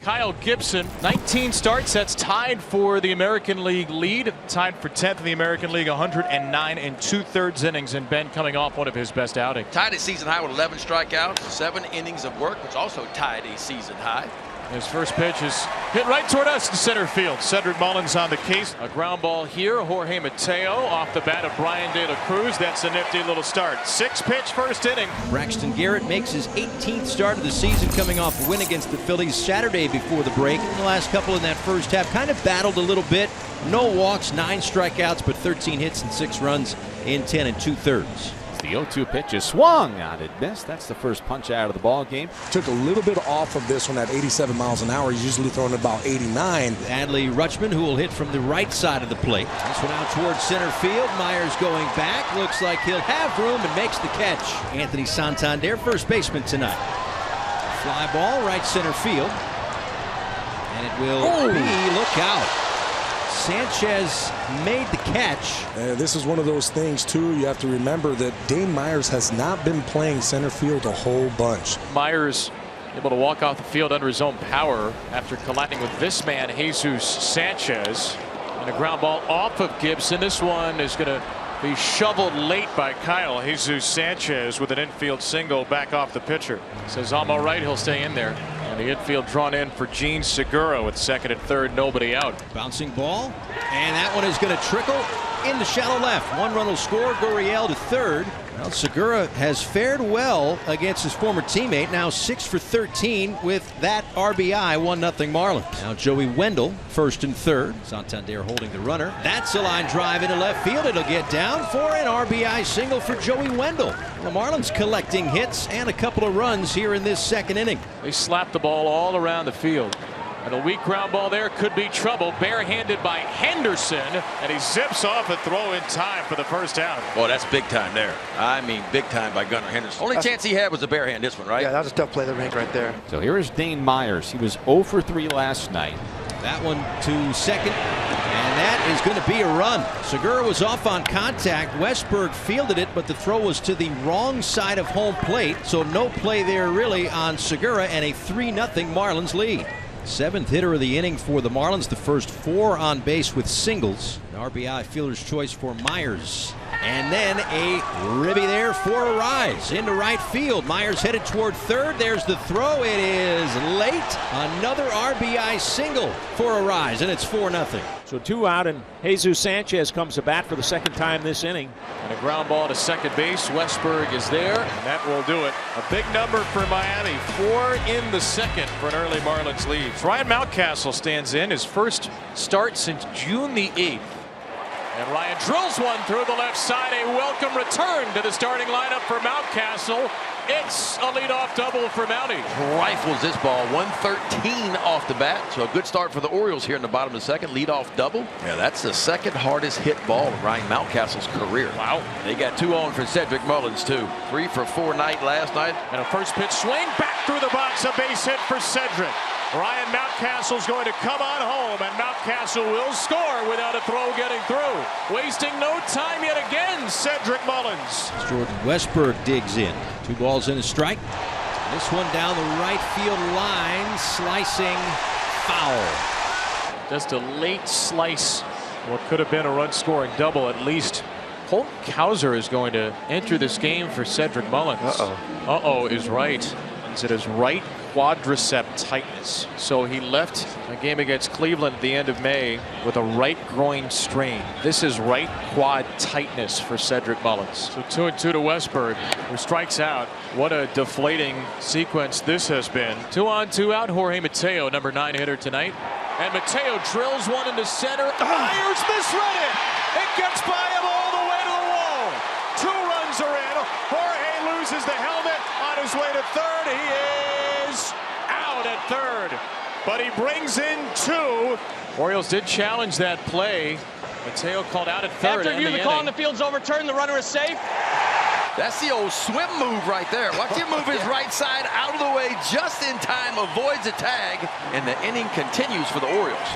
Kyle Gibson, 19 starts. That's tied for the American League lead. Tied for 10th in the American League, 109 2/3 innings. And Ben coming off one of his best outings. Tied a season high with 11 strikeouts, 7 innings of work, which also tied a season high. His first pitch is hit right toward us in center field. Cedric Mullins on the case. A ground ball here. Jorge Mateo off the bat of Brian De La Cruz. That's a nifty little start. 6-pitch first inning. Braxton Garrett makes his 18th start of the season, coming off a win against the Phillies Saturday before the break. In the last couple in that first half, kind of battled a little bit. No walks, 9 strikeouts, but 13 hits and 6 runs in 10 2/3. The 0-2 pitch is swung on. It missed. That's the first punch out of the ball game. Took a little bit off of this one at 87 miles an hour. He's usually throwing about 89. Adley Rutschman, who will hit from the right side of the plate. This one out towards center field. Myers going back. Looks like he'll have room and makes the catch. Anthony Santander, first baseman tonight. Fly ball, right center field. And it will be, look out. Sanchez made the catch. This is one of those things, too. You have to remember that Dane Myers has not been playing center field a whole bunch. Myers able to walk off the field under his own power after colliding with this man, Jesus Sanchez. And a ground ball off of Gibson. This one is going to be shoveled late by Kyle Jesus Sanchez with an infield single back off the pitcher. Says, I'm all right, he'll stay in there. And the infield drawn in for Gene Segura with second and third, nobody out. Bouncing ball, and that one is going to trickle in the shallow left. 1 run will score. Gurriel to third. Well, Segura has fared well against his former teammate. Now 6 for 13 with that RBI. 1-0 Marlins. Now Joey Wendell, first and third. Santander holding the runner. That's a line drive into left field. It'll get down for an RBI single for Joey Wendell. The Marlins collecting hits and a couple of runs here in this second inning. They slapped the ball all around the field. And a weak ground ball there could be trouble. Barehanded by Henderson. And he zips off a throw in time for the first out. Boy, that's big time there. I mean, big time by Gunnar Henderson. Only chance he had was a bare hand this one, right? Yeah, that was a tough play to make right there. So here is Dane Myers. He was 0 for 3 last night. That one to second, and that is going to be a run. Segura was off on contact. Westberg fielded it, but the throw was to the wrong side of home plate, so no play there really on Segura, and a 3-0 Marlins lead. 7th hitter of the inning for the Marlins, the first 4 on base with singles. An RBI fielder's choice for Myers. And then a ribby there for a rise into right field. Myers headed toward third. There's the throw. It is late. Another RBI single for a rise, and it's 4-0. So 2 out, and Jesus Sanchez comes to bat for the second time this inning. And a ground ball to second base. Westberg is there, and that will do it. A big number for Miami. 4 in the second for an early Marlins lead. Ryan Mountcastle stands in his first start since June the 8th. And Ryan drills one through the left side. A welcome return to the starting lineup for Mountcastle. It's a leadoff double for Mountie. Rifles this ball, 113 off the bat. So a good start for the Orioles here in the bottom of the second. Leadoff double. Yeah, that's the second hardest hit ball of Ryan Mountcastle's career. Wow. They got 2 on for Cedric Mullins, too. 3 for 4 night last night. And a first pitch swing back through the box. A base hit for Cedric. Ryan Mountcastle's going to come on home, and Mountcastle will score without a throw getting through. Wasting no time yet again, Cedric Mullins. Jordan Westberg digs in. 2 balls and a strike. This one down the right field line, slicing foul. Just a late slice. What could have been a run-scoring double at least. Holton Cowser is going to enter this game for Cedric Mullins. Uh-oh is right. It's at his right quadricep tightness. So he left a game against Cleveland at the end of May with a right groin strain. This is right quad tightness for Cedric Mullins. So 2-2 to Westberg, who strikes out. What a deflating sequence this has been. 2 on 2 out. Jorge Mateo, number 9 hitter tonight. And Mateo drills one into center. Myers misread it. It gets by him all the way to the wall. 2 runs are in. Jorge loses the helmet on his way to third. He is out at third, but he brings in 2. Orioles did challenge that play. Mateo called out at third. After review, the call on the field's overturned. The runner is safe. That's the old swim move right there. Watch him move his right side out of the way just in time, avoids a tag, and the inning continues for the Orioles.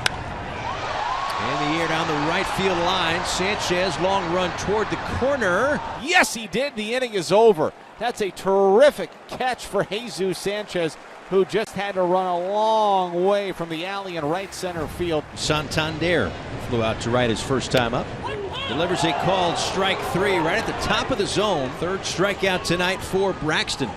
In the air down the right field line, Sanchez, long run toward the corner. Yes, he did. The inning is over. That's a terrific catch for Jesus Sanchez. who just had to run a long way from the alley in right center field. Santander flew out to right his first time up. Delivers a called strike 3 right at the top of the zone. Third strikeout tonight for Braxton.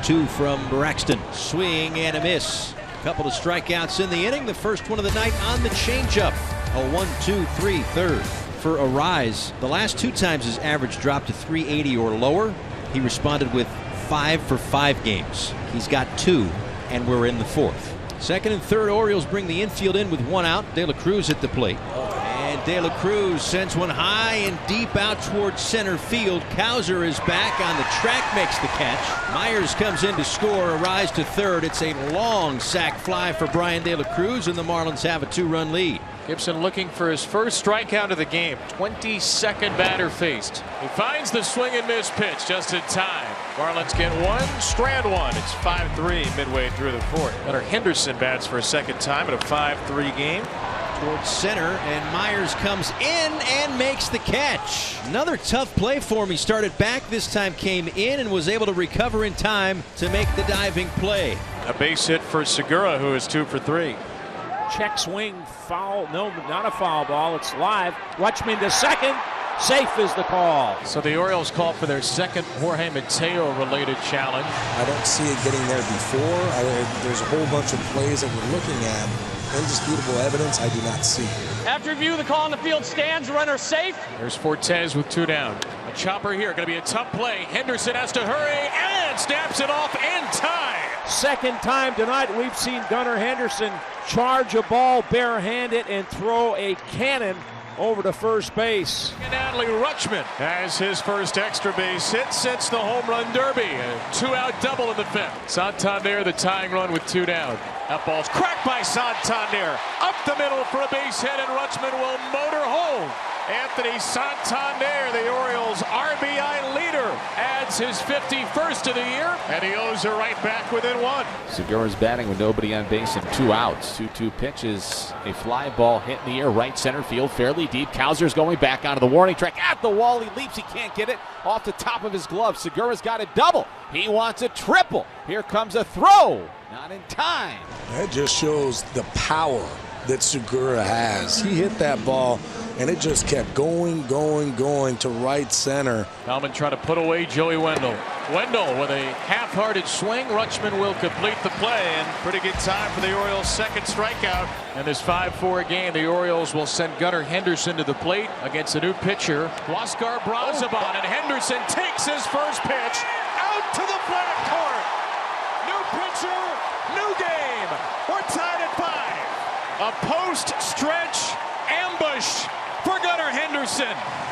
0-2 from Braxton. Swing and a miss. A couple of strikeouts in the inning. The first one of the night on the changeup. A 1-2-3 third for Arise. The last 2 times his average dropped to 380 or lower. He responded with 5 for 5 games. He's got 2, and we're in the 4th. Second and third, Orioles bring the infield in with 1 out. De La Cruz at the plate. And De La Cruz sends one high and deep out towards center field. Cowser is back on the track, makes the catch. Myers comes in to score. Arise to third. It's a long sac fly for Brian De La Cruz, and the Marlins have a 2-run lead. Gibson looking for his first strikeout of the game. 22nd batter faced. He finds the swing and miss pitch just in time. Marlins get 1, strand 1. It's 5-3 midway through the 4th. Gunnar Henderson bats for a second time in a 5-3 game. Towards center, and Myers comes in and makes the catch. Another tough play for him. He started back, this time came in and was able to recover in time to make the diving play. A base hit for Segura, who is 2 for 3. Check swing, foul. No, not a foul ball. It's live. Rutschman to second. Safe is the call. So the Orioles call for their second Jorge Mateo-related challenge. I don't see it getting there before. There's a whole bunch of plays that we're looking at. Indisputable evidence I do not see. After review, the call on the field stands. Runner safe. There's Fortes with 2 down. A chopper here. Going to be a tough play. Henderson has to hurry and snaps it off in time. Second time tonight we've seen Gunnar Henderson charge a ball barehanded and throw a cannon over to first base. And Adley Rutschman has his first extra base hit since the home run derby. A 2-out double in the 5th. Santander the tying run with 2 down. That ball's cracked by Santander. Up the middle for a base hit, and Rutschman will motor home. Anthony Santander, the Orioles' RBI leader, adds his 51st of the year, and he owes her right back within 1. Segura's batting with nobody on base and 2 outs. 2-2 pitches. A fly ball hit in the air, right center field, fairly deep. Cowser's going back onto the warning track. At the wall, he leaps. He can't get it off the top of his glove. Segura's got a double. He wants a triple. Here comes a throw. Not in time. That just shows the power that Segura has. He hit that ball, and it just kept going to right center. Baumann trying to put away Joey Wendell. Wendell with a half-hearted swing. Rutschman will complete the play, and pretty good time for the Orioles' second strikeout. And this 5-4 game, the Orioles will send Gunnar Henderson to the plate against a new pitcher, Huascar Brazoban, and Henderson takes his first pitch out to the flat court. New pitcher, new game. We're tied at 5. A post-stretch ambush for Gunnar Henderson.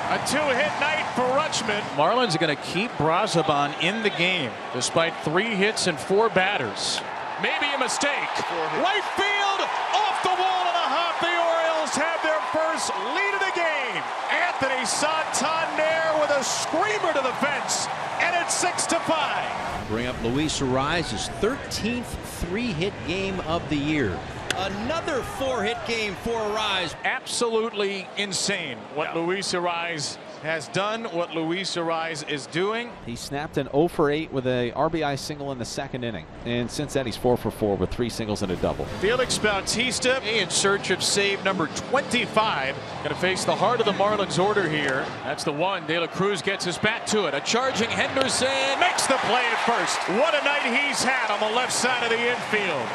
A 2-hit night for Rutschman. Marlins are going to keep Brazoban in the game despite 3 hits and 4 batters. Maybe a mistake. Right field, off the wall and a hop. The Orioles have their first lead of the game. Anthony Santander with a screamer to the fence, and it's 6-5. Bring up Luis Ariza's 13th 3-hit game of the year. Another 4-hit game for Arise. Absolutely insane what Luis Ariz has done, what Luis Ariz is doing. He snapped an 0 for 8 with a RBI single in the 2nd inning. And since that, he's 4 for 4 with 3 singles and a double. Felix Bautista in search of save number 25. Going to face the heart of the Marlins order here. That's the one. De La Cruz gets his bat to it. A charging Henderson makes the play at first. What a night he's had on the left side of the infield.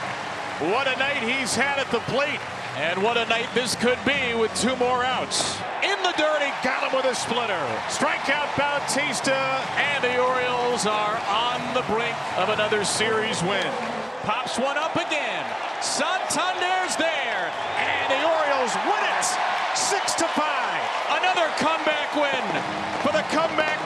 What a night he's had at the plate. And what a night this could be with 2 more outs. In the dirt, he got him with a splitter. Strikeout Bautista, and the Orioles are on the brink of another series win. Pops one up again. Santander's there, and the Orioles win it. 6-5. Another comeback win for the comeback